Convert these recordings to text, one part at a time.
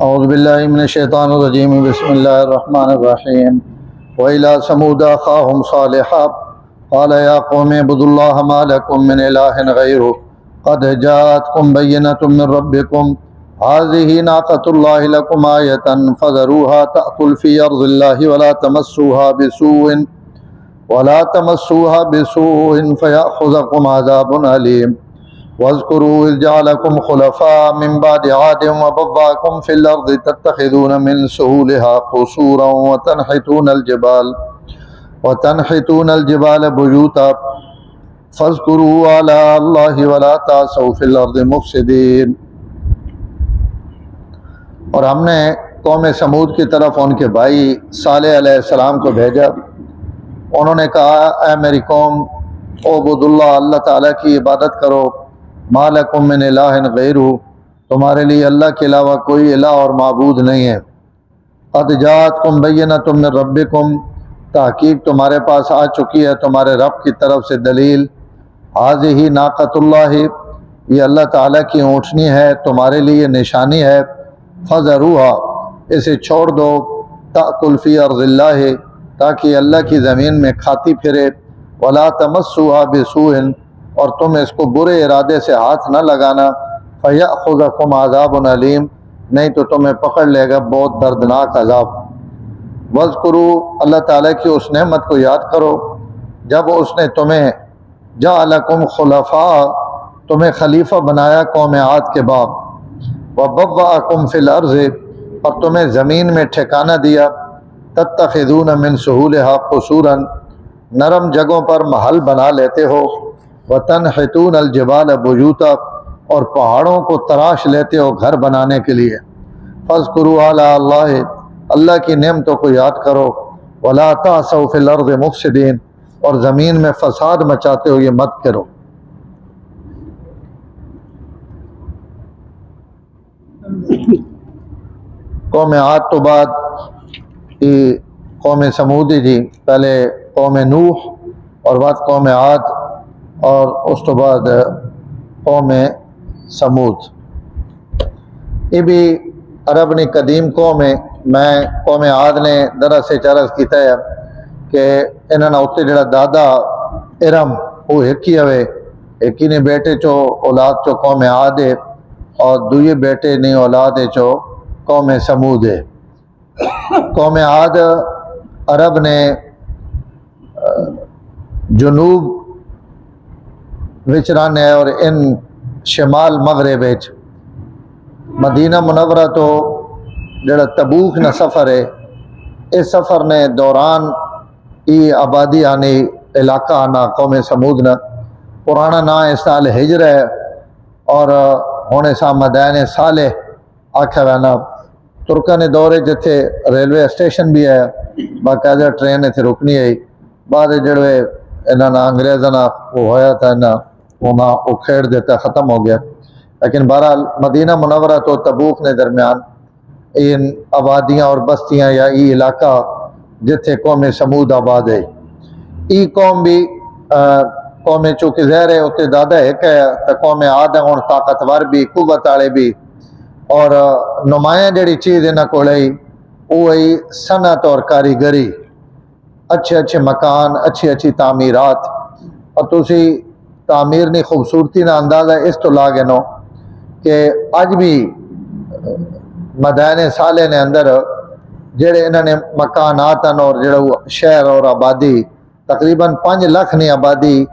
اعوذ باللہ من الشیطان الرجیم بسم اللہ الرحمن الرحیم وإلی ثمود اخاهم صالحا قال یا قوم اعبدوا اللہ ما لکم من الہ غیرہ قد جاءتکم بینۃ من ربکم هذه ناقۃ اللہ لکم آیۃ فذروها تأکل فی ارض اللہ ولا تمسوها بسوء فیأخذکم عذاب علیم واذکروا اذ جعلکم خلفاء من بعد عاد وبوأکم فی الارض تتخذون من سہولها قصورا وتنحتون الجبال بیوتا فاذکروا آلاء اللہ ولا تعثوا فی الارض مفسدین۔ اور ہم نے قوم سمود کی طرف ان کے بھائی صالح علیہ السلام کو بھیجا۔ انہوں نے کہا اے میری قوم اعبدوا اللہ، اللہ تعالیٰ کی عبادت کرو، ما لکم من الہ غیرہ، تمہارے لیے اللہ کے علاوہ کوئی الہ اور معبود نہیں ہے۔ قد جاءتکم بینۃ من ربکم، تحقیق تمہارے پاس آ چکی ہے تمہارے رب کی طرف سے دلیل۔ ہذہ ناقۃ اللہ، یہ اللہ تعالیٰ کی اونٹنی ہے، تمہارے لیے نشانی ہے۔ فذروها، اسے چھوڑ دو، تأکل فی ارض اللہ، تاکہ اللہ کی زمین میں کھاتی پھرے۔ ولا تمسوها بسوء، اور تم اس کو برے ارادے سے ہاتھ نہ لگانا۔ فیأخذکم عذاب علیم، نہیں تو تمہیں پکڑ لے گا بہت دردناک عذاب۔ واذکروا، اللہ تعالیٰ کی اس نعمت کو یاد کرو جب اس نے تمہیں جعلکم خلفاء، تمہیں خلیفہ بنایا قوم عاد کے بعد، وبوأکم فی الارض، اور تمہیں زمین میں ٹھکانہ دیا، تتخذون من سہولها قصورا، نرم جگہوں پر محل بنا لیتے ہو، وتنحتون الجبال بیوتا، اور پہاڑوں کو تراش لیتے ہو گھر بنانے کے لیے۔ فاذکروا آلاء اللہ، اللہ کی نعمتوں کو یاد کرو، ولا تعثوا فی الارض مفسدین، اور زمین میں فساد مچاتے ہو یہ مت کرو۔ قوم عاد تو بعد قوم سمودی جی، پہلے قوم نوح اور بعد قوم عاد اور اس تو بعد قوم سمود۔ یہ بھی عرب نے قدیم قوم ہے۔ میں قوم عاد نے درس سے چرس کیتا ہے کہ انہوں نے اتنے جڑا دادا ارم وہ ایک ہی ہوئے، ایک ہی نے بیٹے چو اولاد چو قوم عاد ہے، اور دوئے بیٹے نے اولاد ہے چو قوم سمود ہے۔ قوم عاد عرب نے جنوب وچ رہنے اور ان شمال مغرب وچ مدینہ منورہ تو جڑا تبوک نہ سفر ہے، اس سفر نے دوران ای آبادی آنی علاقہ آنا قوم سمود نہ پرانا نا اس سال ہجر ہے، اور ہونے سا مدائن صالح آکھا وینا ترکا نے دورے جتھے ریلوے اسٹیشن بھی ہے، باقاعدہ ٹرین اتنے رکنی ہے۔ بعد جڑے انہوں نے انگریزوں نے وہ ہویا تھا وہ کھیڑ دیتا ختم ہو گیا، لیکن بہرحال مدینہ منورہ تو تبوک نے درمیان ان آبادیاں اور بستیاں یا ای علاقہ جتھے قوم سمود آباد ہے۔ ای قوم بھی قوم چونکہ زہر ہے اتنے دادا ایک ہے، تو قوم عاد ہے ہوں طاقتور بھی قوت والے بھی، اور نمایاں جڑی چیز انہاں کول ہے وہی صنعت اور کاریگری، اچھے اچھے مکان، اچھی اچھی تعمیرات۔ اور تسی تعمیر نی خوبصورتی نہ اندازہ اس تو لاگے نو کہ اج بھی مدائن صالح نے اندر جڑے انہوں نے مکانات ہیں اور جڑا شہر اور آبادی تقریباً 5 لاکھ نی آبادی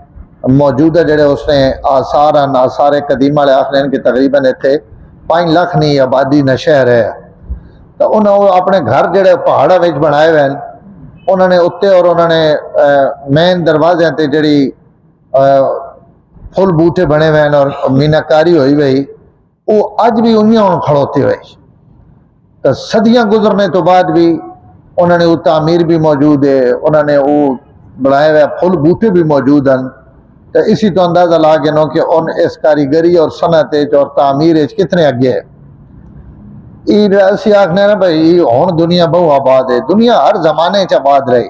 موجودہ جڑے اس نے آثار ہیں، آثار قدیمہ والے آخر ہیں کہ تقریباً اتنے 5 لاکھ نی آبادی نہ شہر ہے۔ تو انہوں اپنے گھر جڑے پہاڑوں وچ بنائے ہوئے ہیں، انہوں نے اتنے اور انہوں نے مین دروازے تے جڑی پھل بوٹے بنے ہوئے ہیں اور میناکاری ہوئی ہوئی، وہ اج بھی انہیں کھڑوتے ہوئے۔ تو صدیاں گزرنے تو بعد بھی انہوں نے وہ تعمیر بھی موجود ہے، انہوں نے وہ بنائے ہوئے پھل بوٹے بھی موجود ہیں۔ تو اسی تو اندازہ لا گے نو کہ ان اس کاریگری اور صنعت اور تعمیر کتنے اگے ہے۔ اسی آخنے نا بھائی ہوں دنیا بہو آباد ہے، دنیا ہر زمانے چ آباد رہی۔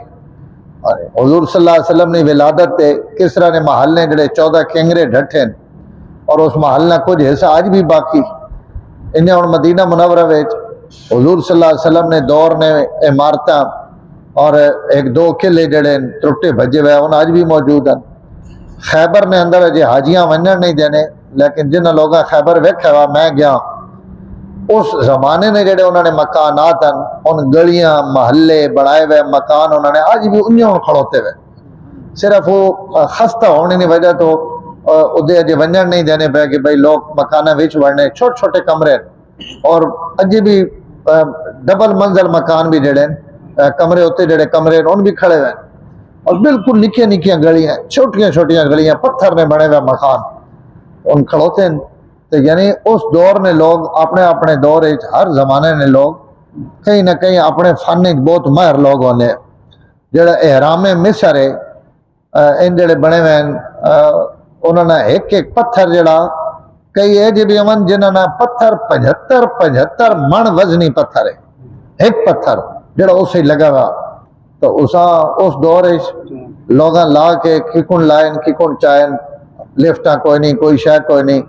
حضور صلی اللہ علیہ وسلم نے ولادت تے کسرا نے محل نے جڑے 14 کنگرے ڈھٹے اور اس محل نہ کچھ حصہ آج بھی باقی۔ انہیں ہوں مدینہ منورہ وچ حضور صلی اللہ علیہ وسلم نے دور نے عمارت اور ایک دو قلعے جڑے ٹرٹے بھجے ہوئے ان اج بھی موجود ہیں. خیبر نے اندر اجے حاجیاں ونجن نہیں دینے، لیکن جنہ لوگاں خیبر ویکھا ہوا میں گیا اس زمانے نے جڑے انہوں نے مکانات ہیں ان گلیاں محلے بنائے ہوئے مکان انہوں نے اج بھی انجوں کھڑوتے ہوئے، صرف وہ خستہ ہونے کی وجہ تو ادھے اجے ونجن نہیں دینے پہ کہ بھائی لوگ مکانہ وچ وڑنے، چھوٹے چھوٹے کمرے اور اجے بھی ڈبل منزل مکان بھی جڑے کمرے ہوتے جڑے کمرے ان بھی کھڑے ہوئے اور بالکل نکیاں نکیاں گلیاں چھوٹیاں چھوٹیاں گلیاں پتھر نے بنے ہوئے مکان ان کھڑوتے ہیں. تو یعنی اس دور نے لوگ اپنے اپنے دور ہر زمانے نے لوگ کہیں نہ کہیں اپنے فن بہت ماہر لوگ ہونے. جڑا احرام مصر ہے ان جڑے بنے ہوئے ہیں انہوں نے ایک پتھر جڑا کئی ہے جی بھی امن جنہوں نے پتھر 75 من وزنی پتھر ہے ایک پتھر جڑا اسے لگا ہوا. تو اس دور لوگاں لا کے کھکن لائن کھکن چائن لفٹاں کوئی نہیں کوئی شے کوئی نہیں.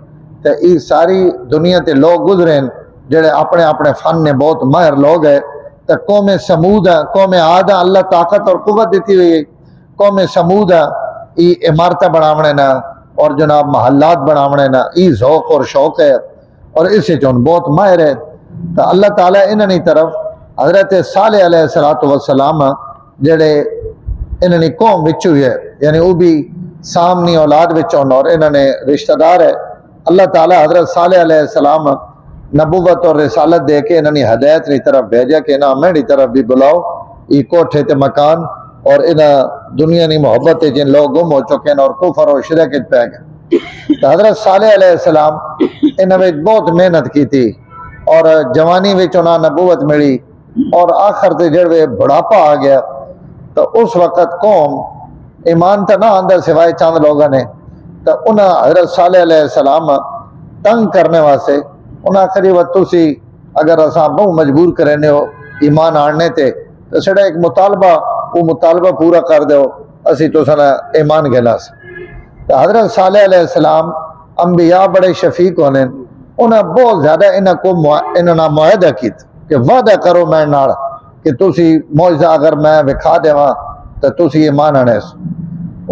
تو یہ ساری دنیا تے لوگ گزرے ہیں جڑے اپنے اپنے فن نے بہت ماہر لوگ ہے. تو قوم سمود ہے قوم عاد ہے اللہ طاقت اور قوت دیتی ہوئی ہے. قوم سمود ہے یہ عمارتیں بناونے نا اور جناب محلات بناونے نا یہ ذوق اور شوق ہے اور اسے چون بہت ماہر ہے. تو اللہ تعالیٰ انہوں طرف حضرت صالح علیہ السلام جڑے انہوں نے قوم بچو ہے یعنی وہ بھی سامنی اولاد بچوں اور انہوں نے رشتہ دار ہے. اللہ تعالیٰ حضرت صالح علیہ السلام نبوت اور رسالت دے کے انہوں نے ہدایت کی طرف بھیجا کہ انہاں میری طرف بھی بلاؤ یہ کوٹھے تے مکان اور انہاں دنیا کی محبت جن لوگ گم ہو چکے ہیں اور کفر اور شرک پہ گئے. تو حضرت صالح علیہ السلام انہوں نے بہت محنت کی تھی اور جوانی وچ انہاں نبوت ملی اور آخر تے جڑے بڑھاپا آ گیا. تو اس وقت قوم ایمان تو نہ آندہ سوائے چند لوگوں نے. تو انہاں حضرت صالح علیہ السلام تنگ کرنے واسطے انہاں کری وہ تسی اگر اساں بہو مجبور کرنے ہو ایمان آننے تے تو سڑا ایک مطالبہ وہ مطالبہ پورا کر دو اسی تو سنا ایمان گھنا سے. تو حضرت صالح علیہ السلام انبیاء بڑے شفیق ہونے انہاں بہت زیادہ انہاں معاہدہ کیت کہ وعدہ کرو میں نال کہ تسی معجزہ اگر میں وکھا دیواں تو تسی ایمان آنے سے.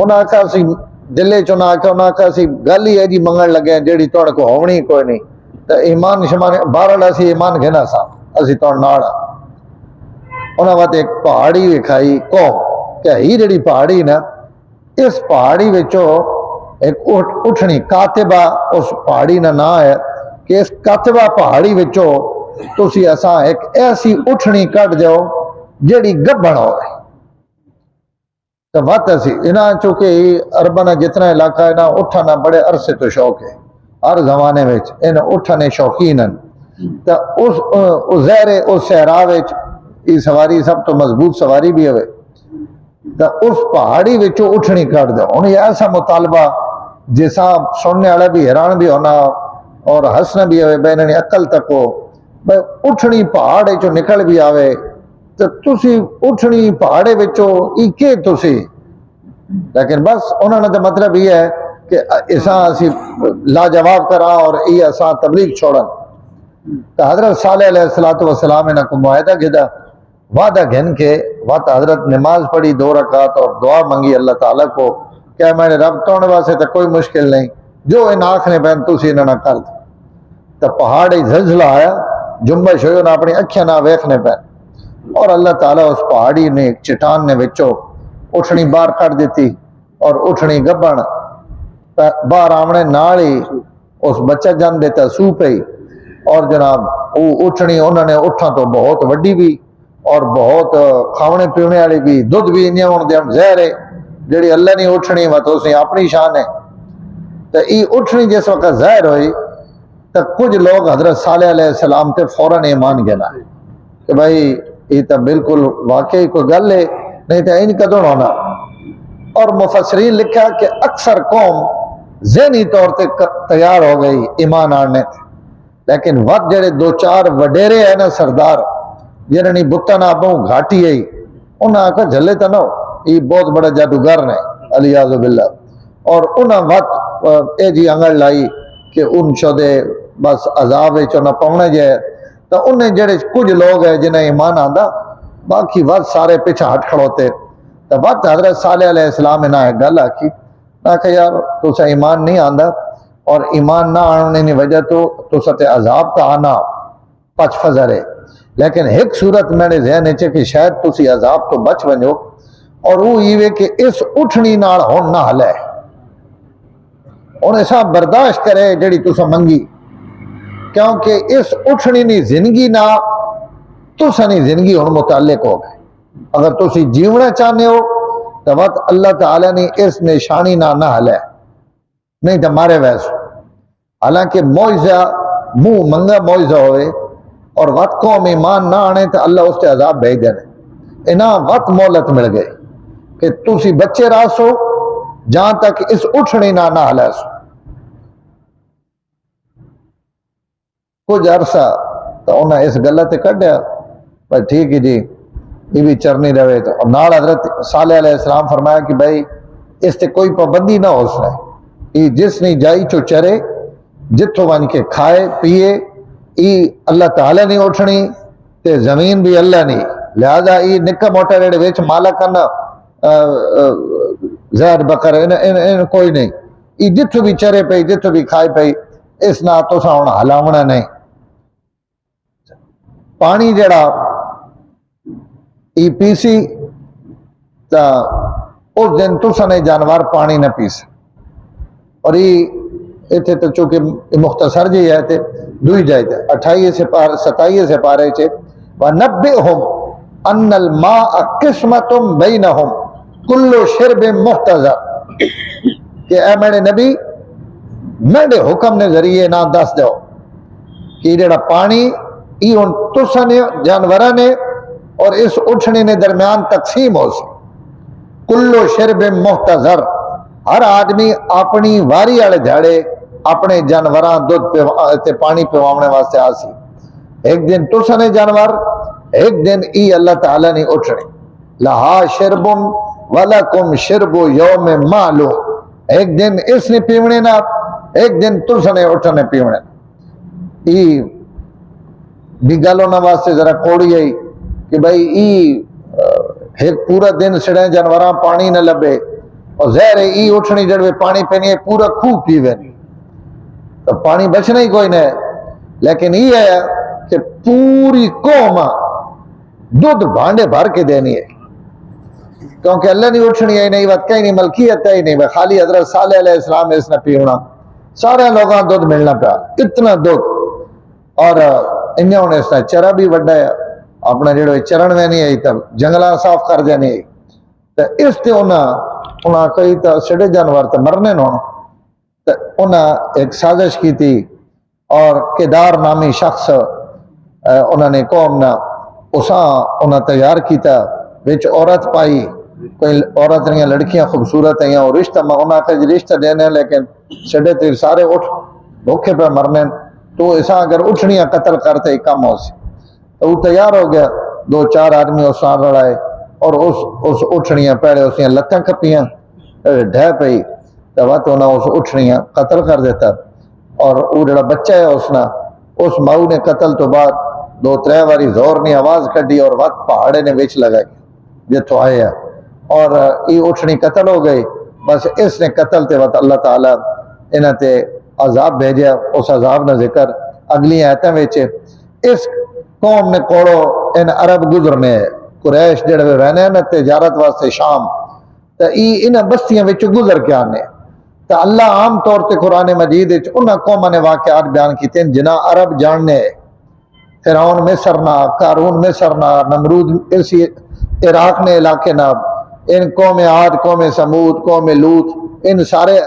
انہاں کہا سی دلے چنا کے انہاں کہا سی گل ہی ہے جی منگن لگے جیڑی توڑ کو ہونی کوئی نہیں. تو ایمان شمان بارہ اسی ایمان گھنا سا اسی توڑ ناڑا. انہاں وقت ایک پہاڑی وکھائی قوم کہ ہی جڑی پہاڑی نا اس پہاڑی وچوں ایک اٹھنی کاتبہ اس پہاڑی نا نا ہے کہ اس کاتبہ پہاڑی وچوں تسی اساں ایک ایسی اٹھنی کٹ دیو جیڑی گبھن ہوئے. تو وقت اسی انہاں چونکہ اربنا جتنا علاقہ ہے نا اٹھنا بڑے عرصے تو شوق ہے ہر زمانے میں انہاں اٹھنے شوقین ہیں. تو اس زہر اس صحرا وچ یہ سواری سب تو مضبوط سواری بھی ہوئے. تو اس پہاڑی وچوں اٹھنی کٹ دو انہیں ایسا مطالبہ جیسا سننے والا بھی حیران بھی ہونا اور ہنسنا بھی ہوئے بھائی انہیں عقل تک ہو بھائی اٹھنی پہاڑے چو نکل بھی آوے تو تسی اٹھنی پہاڑے وچوں ای کے تسی. لیکن بس انہوں نے تو مطلب یہ ہے کہ اساں اسی لاجواب کرا اور یہ اساں تبلیغ چھوڑن. تو حضرت صالح علیہ السلام انہوں کو معاہدہ گھدا وعدہ گھن کے وقت حضرت نماز پڑھی 2 رکعت اور دعا منگی اللہ تعالیٰ کو کہ میں نے رب توڑنے واسطے تو کوئی مشکل نہیں جو ان آنکھنے پہن تسی انہوں نے کر دو. تو پہاڑی زلزلہ آیا جنبش ہوئی انہوں اپنی اکھیاں نہ ویکھنے پہن اور اللہ تعالیٰ اس پہاڑی نے ایک چٹان نے وچوں اٹھنی باہر کر دیتی اور اٹھنی گبن باہر آمنے ناڑی اس بچہ جان دیتا سو پئی اور جناب وہ اٹھنی انہوں نے اٹھا تو بہت وڈی بھی اور بہت کھاونے پیونے والی بھی دودھ بھی انہیں ہون دے زہر ہے جڑی اللہ نے اٹھنی وہ تو اسی اپنی شان ہے. تو یہ اٹھنی جس وقت ظاہر ہوئی تو کچھ لوگ حضرت صالح علیہ السلام تے فوراً ایمان گنا کہ بھائی یہ تو بالکل واقعی کوئی گل ہے نہیں تو ان کدوں ہونا. اور مفسرین لکھا کہ اکثر قوم ذہنی طور تے تیار ہو گئی ایمان آنے تھے لیکن وقت جڑے 2-4 وڈیرے ہیں نا سردار جنہوں نے بتن آبوں گھاٹی ہے انہاں آکھا جھلے تو نہ ہو یہ بہت بڑا جادوگر نے علیہ باللہ اور انہاں وقت اے جی انگل لائی کہ ان شدے بس عذاب چو نہ پونے جائے. تو انہیں جڑے کچھ لوگ ہیں جنہیں ایمان آندا باقی وقت سارے پیچھے ہٹ کھڑوتے تو وقت حضرت صالح علیہ السلام نے ایک گل آکی کہ یار تسا ایمان نہیں آندا اور ایمان نہ آنے کی وجہ تو تے عذاب تو آنا پچ فضر ہے لیکن ایک صورت میرے ذہن ہے کہ شاید تسی عذاب تو بچ ونجو اور وہ یہ کہ اس اٹھنی نال ہون نہ ہلے ہن ایسا برداشت کرے جڑی تسا منگی کیونکہ اس اٹھنی نی زندگی نہ تسا نی زندگی ہن متعلق ہو گئے اگر تسی جیونا چاہنے ہو تو وقت اللہ تعالیٰ نے اس نشانی نہ ہلے نہیں تو مارے ویسو حالانکہ معجزہ منہ منگا معجزہ ہوئے اور وقت قوم ایمان نہ آنے تو اللہ اس کے عذاب بھیج دینے انہاں وقت مولت مل گئے کہ تسی بچے راسو جہاں تک اس اٹھنی نہ ہلے سو کچھ عرصہ تو انہیں اس غلط کر دیا بھائی ٹھیک ہے جی یہ بھی چرنی رہے تو اور نال حضرت صالح علیہ السلام فرمایا کہ بھائی اس تے کوئی پابندی نہ ہو سکے یہ جس نہیں جائی چو چرے جتوں ون کے کھائے پیے یہ اللہ تعالیٰ نہیں اٹھنی تے زمین بھی اللہ نہیں لہذا یہ نکا موٹا ریڑے ویچ مالا کرنا زہر بکر ان کوئی نہیں یہ جتوں بھی چرے پئی جتوں بھی کھائے پئی اس نہ تو سا ہونا ہلاونا نہیں پانی جڑا ای پیسی تا اس دن تسا نے جانور پانی نہ پیس اور یہ اتنے تو چونکہ مختصر جی ہے تے دوئی جائے تھے 27 سے پارے چھے وَنَبِّئْهُمْ أَنَّ الْمَاءَ قِسْمَةٌ بَيْنَهُمْ كُلُّ شِرْبٍ مُحْتَضَرٍ کہ اے میرے نبی میرے حکم نے ذریعے نہ دس دو کہ جڑا پانی ای ان تسا نے جانورہ نے اور اس اٹھنے نے درمیان تقسیم ہو سی کلو شرب محتضر ہر آدمی اپنی واری والے دھاڑے اپنے جانوراں دودھ تے پانی پیوانے واسطے آسی ایک دن تسا نے جانور ایک دن ای اللہ تعالیٰ نے اٹھنے لہا شرب ولکم شرب یوم معلوم ایک دن اس نے پیونے نا ایک دن تسا نے اٹھنے پیونے ای بھی گل ہونا واسطے ذرا کوڑی آئی کہ بھائی ایک پورا دن سڑے جانوراں پانی نہ لبے اور زہر ای اٹھنی جڑوے پانی پینی ہے پورا خوہ پیوے تو پانی بچنا ہی کوئی نہیں لیکن یہ ہے کہ پوری قوم دودھ بھانڈے بھر کے دینی ہے کیونکہ اللہ نہیں اٹھنی ہے نہیں وقت کہیں نہیں ملکیت ہے نہیں خالی حضرت صالح علیہ السلام اس نے پیونا سارے لوگاں دودھ ملنا پیا اتنا دودھ اور انہوں نے اس نے چرا بھی وڈا ہے اپنا جڑے چرن میں نہیں آئی تب جنگلہ صاف کر دینے آئی تو اس تے انہاں کئی تا سڑے جانور تا مرنے نہ تو انہاں ایک سازش کی تھی اور کیدار نامی شخص انہوں نے قوم نہ اساں انہاں تیار کیتا وچ عورت پائی کوئی عورت نہیں لڑکیاں خوبصورت ہیں اور رشتہ انہاں کا رشتہ دینے لیکن سڑے تے سارے اٹھ بھوکے پہ مرنے تو ایسا اگر اٹھنیاں قتل کرتے ہی کم ہو سی تو وہ تیار ہو گیا 2-4 آدمی اس سان لڑائے اور اس اٹھنیاں پہلے اس نے لتاں کپیاں ڈھہ پئی تو وقت انہاں اس اٹھنیاں قتل کر دیتا اور وہ جڑا بچہ ہے اس ماؤ نے قتل تو بعد 2-3 باری زور نے آواز کڈی اور وقت پہاڑے نے وچ لگائی جتوں آئے ہیں اور یہ اٹھنی قتل ہو گئی بس اس نے قتل تے وقت اللہ تعالیٰ انہاں تے عذاب بھیجیا اس عذاب نہ ذکر اگلی آیتیں وچ اس قوم نے کوڑو ان عرب گزرنے قریش جڑے رہنے نا تجارت واسطے شام تو انہاں بستیاں وچ گزر کے آنے تو اللہ عام طور تے قرآن مجید وچ انہاں قوماں نے واقعات بیان کیتے ہیں جنہاں عرب جاننے فرعون مصر نہ قارون مصر نہ نمرود اسی عراق نے علاقے نہ ان قوم عاد قوم سمود قوم لوط ان سارے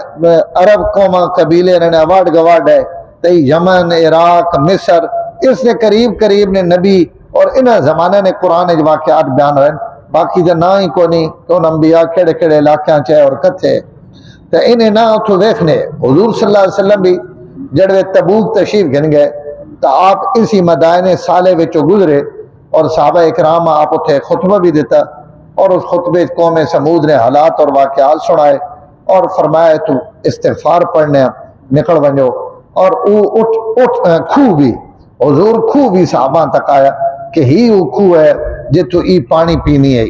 عرب قوماں قبیلے نے اواڈ گواڈ ہے تے یمن عراق مصر اس نے قریب نے نبی اور انہاں زمانے نے قرآن واقعات بیان ہوئے باقی جو نہ ہی کونی تو انبیاء کیڑے علاقیاں چاہے اور کتھے تو انہیں نہ اتھو دیکھنے حضور صلی اللہ علیہ وسلم بھی جڑوے تبوک تشریف گن گئے تو آپ اسی مدائن صالح وچوں گزرے اور صحابہ اکرام آپ اتھے خطبہ بھی دیتا اور اس خطبے قوم سمود نے حالات اور واقعات سنائے اور فرمایا تو استغفار پڑھنے نکل ونجو اور او اٹھ کھو بھی حضور خوہ بھی صحابہ تک آیا کہ ہی وہ خوہ ہے جتو ای پانی پینی ہے.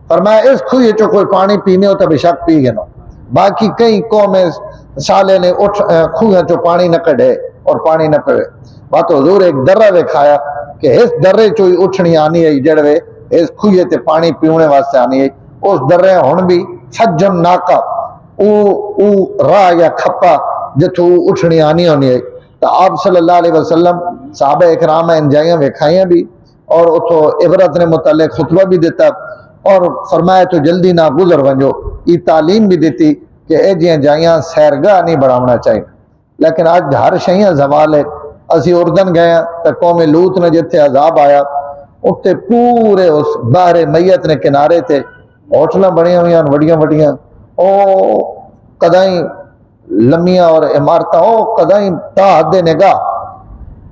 فرمایا اس خوہ چو کوئی پانی پینے ہو تو بے شک پی گنو. باقی کئی قومیں سالے نے اٹھ خوہ چو پانی نہ کڑے اور پانی نہ پڑے. بات حضور ایک درہ وکھایا کہ اس درے چو ہی اٹھنی آنی ہے جڑوے اس خوہ تے پانی پیونے واسطے آنی ہے. اس درے ہن بھی فجن ناکا او راہ یا کھپا جتو اٹھنی آنی ہونی ہے. تو آپ صلی اللہ علیہ وسلم صحابہ اکرام انجائیاں وکھائیاں بھی اور اتو عبرت نے متعلق خطبہ بھی دیتا اور فرمایا تو جلدی نہ گزر ونجو. یہ تعلیم بھی دیتی کہ اے جیاں جائیاں سیرگاہ نہیں بڑھاونا چاہیے. لیکن آج ہر شہیاں زوال ہے. اسی اردن گئے تو قوم لوت نے جتھے عذاب آیا اتنے پورے اس باہر میت نے کنارے تھے ہوٹلاں بڑیاں ہوئیاں وڑیاں وڑیاں او قدائیں لمیاں اور عمارتاں او قدائیں تا حد نگاہ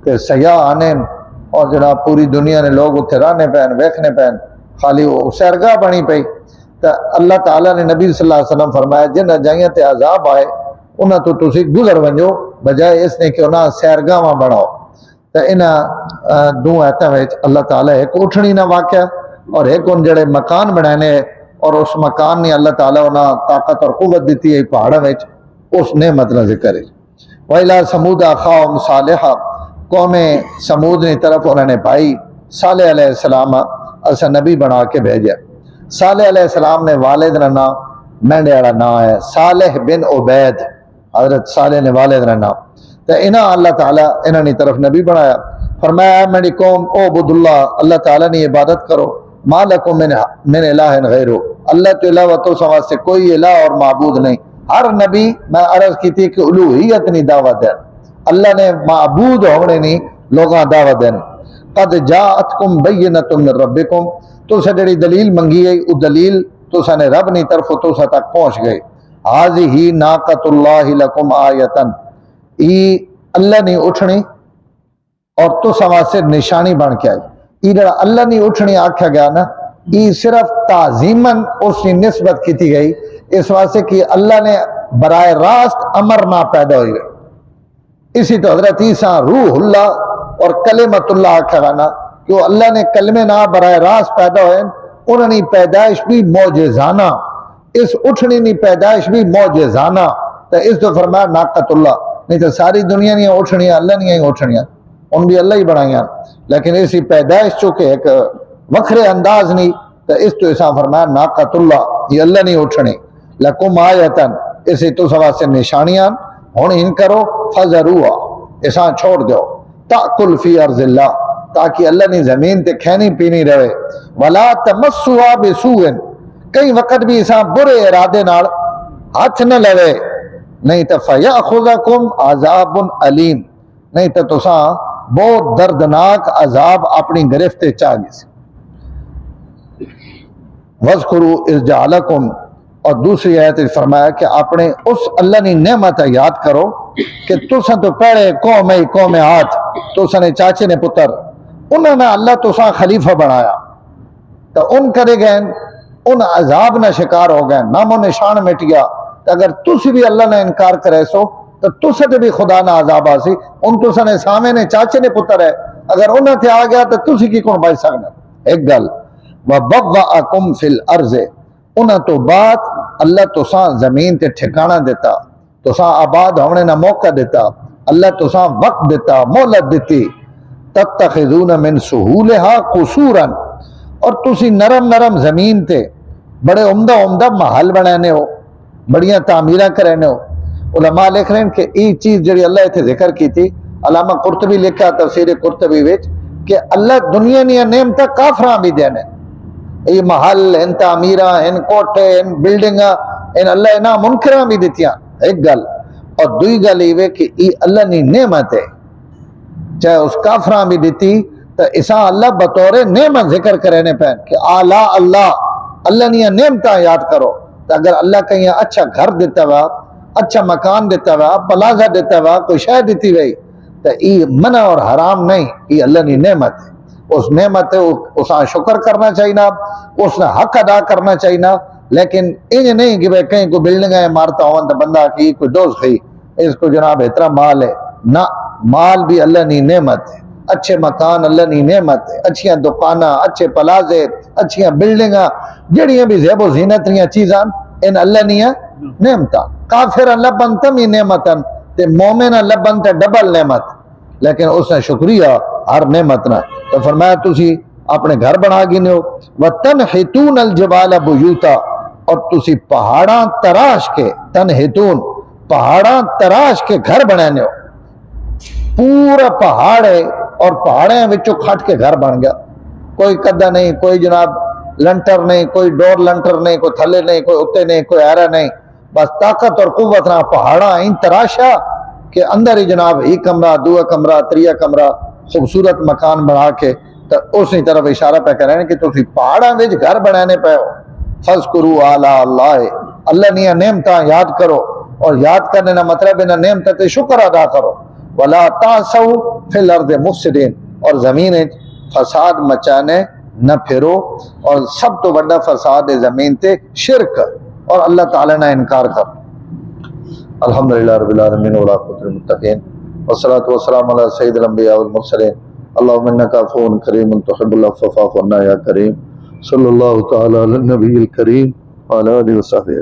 کہ سیاح آنے اور جناب پوری دنیا نے لوگ اتنے رہنے پین ویکھنے پین خالی وہ سیرگاہ بنی پئی. تو اللہ تعالیٰ نے نبی صلی اللہ علیہ وسلم فرمایا جن جائیاں تے عذاب آئے انہاں تو تسی گزر ونجو بجائے اس نے کہ انہاں سیرگاہ بناؤ. تو انہاں دو آیتاں وچ اللہ تعالیٰ ایک اٹھنی نہ واقعہ اور ایک ان جڑے مکان بنانے اور اس مکان نے اللہ تعالیٰ انہاں طاقت اور قوت دیتی ہے پہاڑوں وچ اس نعمت نہ ذکر ہے. وَإِلَىٰ ثَمُودَ أَخَاهُمْ صَالِحًا قوم سمود نے طرف انہوں نے بھائی صالح علیہ السلام اسا نبی بنا کے بھیجا. صالح علیہ السلام نے والد کا نام مینڈے والا نام ہے صالح بن عبید. حضرت صالح نے والد کا نام تو انہاں اللہ تعالیٰ انہوں نے طرف نبی بنایا. فرمایا اے میری قوم اعبدوا اللہ اللہ تعالیٰ نے عبادت کرو ما لکم من الہ غیرہ اللہ تو علاوہ تو سوا سے کوئی الہ اور معبود نہیں. ہر نبی میں عرض کی تھی کہ الوہیت نہیں دعوت دین اللہ نے معبود ہونے نہیں لوگاں دعوت دین. قد جاءتکم بینۃ من ربکم تو سے جڑی دلیل منگی ہے وہ دلیل تو نے رب نہیں طرف تو تک پہنچ گئے. ھذہ ناقۃ اللہ لکم آیۃ ای اللہ نہیں اٹھنی اور تو سوا سے نشانی بن کے آئی. یہ جڑا اللہ نہیں اٹھنی آکھا گیا نا یہ صرف تعظیماً اس کی نسبت کی تھی گئی اس واسطے کہ اللہ نے براہ راست امر نہ پیدا ہوئی گئی. اسی تو حضرت عیسیٰ روح اللہ اور کلمت اللہ آکھا گیا نا کہ وہ اللہ نے کلمے نہ براہ راست پیدا ہوئے انہوں نے پیدائش بھی معجزانہ اس اٹھنی نہیں پیدائش بھی معجزانہ. تو اس تو فرمایا ناقۃ اللہ نہیں تو ساری دنیا نہیں اٹھنیاں اللہ نہیں اٹھنیاں ان بھی اللہ ہی بنائیاں لیکن اسی پیدائش چکے ایک وکھرے انداز نہیں تو اس تو ایسا فرمایا ناقۃ اللہ یہ اللہ نہیں اٹھنی لکم آیتن اسی تو سوا سے نشانیاں ہن ان کرو فذروہا ایسا چھوڑ دو تاکل فی ارض اللہ تاکہ اللہ نے زمین تے کھینی پینی رہے. ولا تمسوها بسوء کئی وقت بھی ایسا برے ارادے نال ہاتھ نہ لوے نہیں تو فیاخذکم عذاب علیم نہیں تو تساں بہت دردناک عذاب اپنی گرفت چاہ گئے. وَاذْكُرُوا إِذْ جَعَلَكُمْ اور دوسری آیت فرمایا کہ اپنے اس اللہ نے نعمت یاد کرو کہ تساں تو پہلے قوم عاد تساں نے چاچے نے پتر انہوں نے اللہ تساں خلیفہ بنایا تو ان کرے گئے ان عذاب نہ شکار ہو گئے نام و نشان مٹ گیا. اگر تسی بھی اللہ نے انکار کرے سو تو تسے تے بھی خدا نہ عذاب آسی ان تساں نے سامنے نے چاچے نے پتر ہے اگر انہوں تے آ گیا تو تسی کی کون بچ سکنا. ایک گل وَبَوَّأَكُمْ فِي الْأَرْضِ انہاں تو بعد اللہ تساں زمین تے ٹھکانہ دیتا تساں آباد ہونے نہ موقع دیتا اللہ تساں وقت دیتا مہلت دیتی. تَتَّخِذُونَ مِن سُهُولِهَا قُصُورًا اور تسی نرم نرم زمین تے بڑے عمدہ محل بنانے ہو بڑیاں تعمیرہ کرانے ہو. علماء لکھ رہے ہیں کہ یہ چیز جڑی اللہ اتنے ذکر کی تھی علامہ قرطبی لکھا تفسیر قرطبی وچ کہ اللہ دنیا نیا نعمتاں کافراں بھی دینے یہ محل ان تعمیرہ ان کوٹھے ان بلڈنگاں ان اللہ انہاں منکراں بھی دیتیاں. ایک گل اور دوئی گل یہ کہ یہ اللہ نی نعمت ہے چاہے اس کافراں بھی دیتی تو اساں اللہ بطور نعمت ذکر کرنے پہن کہ آلہ اللہ نیا نعمتاں یاد کرو. تو اگر اللہ کہیں اچھا گھر دیتا ہوا اچھا مکان دیتا ہوا پلازہ دیتا ہوا کوئی شے دیتی ہوئی تو یہ منع اور حرام نہیں یہ اللہ نی نعمت ہے. اس نعمت ہے اساں شکر کرنا چاہیے اس نے حق ادا کرنا چاہیے لیکن انج نہیں کہ بھئی کہیں کوئی بلڈنگیں مارتا ہوں تو بندہ کی کوئی دوست گئی اس کو جناب اتنا مال ہے نہ مال بھی اللہ نی نعمت ہے اچھے مکان اللہ نی نعمت ہے، اچھیاں دکاناں، اچھے پلازے، اچھیاں بلڈنگاں، جڑیاں بھی زیب و زینت ریاں چیزاں ان اللہ نیاں نعمتاں. کافر لبن تمی نعمتن تے مومن لبن تے ڈبل نعمت، لیکن اس نے شکریہ ہر نعمت نہ. تو فرمایا تسی اپنے گھر بنا گنے ہو. وَتَنْحِتُونَ الْجِبَالَ بُيُوتًا، اور تسی پہاڑاں تراش کے، تنحتون پہاڑاں تراش کے گھر بنانے ہو. پورا پہاڑ ہے اور پہاڑیں وچوں کھٹ کے گھر بن گیا، کوئی قدہ نہیں، کوئی جناب لنٹر نہیں، کوئی ڈور لنٹر نہیں، کوئی تھلے نہیں، کوئی اتے نہیں، کوئی ایرا نہیں، بس طاقت اور قوت نہ پہاڑاں ان تراشا کہ اندر ہی جناب ہی کمرہ، دوہ کمرہ، تریہ کمرہ، خوبصورت مکان بنا کے. تو اسی طرف اشارہ پہ کریں کہ تسی پہاڑاں وچ گھر بنانے پہ ہو. فَاذْكُرُوا آلَاءَ اللَّهِ، اللہ نیا نعمتاں یاد کرو، اور یاد کرنے کا مطلب انہاں نعمتاں تے شکر ادا کرو. وَلَا تَعْثَوْا فِي الْأَرْضِ مُفْسِدِينَ، اور زمین فساد مچانے نہ پھرو. اور سب تو بڑا فساد زمین تے شرک اور اللہ تعالیٰ نے انکار کر. الحمدللہ رب العالمین والعاقبۃ للمتقین والصلاۃ والسلام علی سید الانبیاء والمرسلین. اللہم انک عفو کریم تحب العفو فاعف عنا یا کریم. صلی اللہ تعالی علی النبی الکریم وعلی آلہ وصحبہ.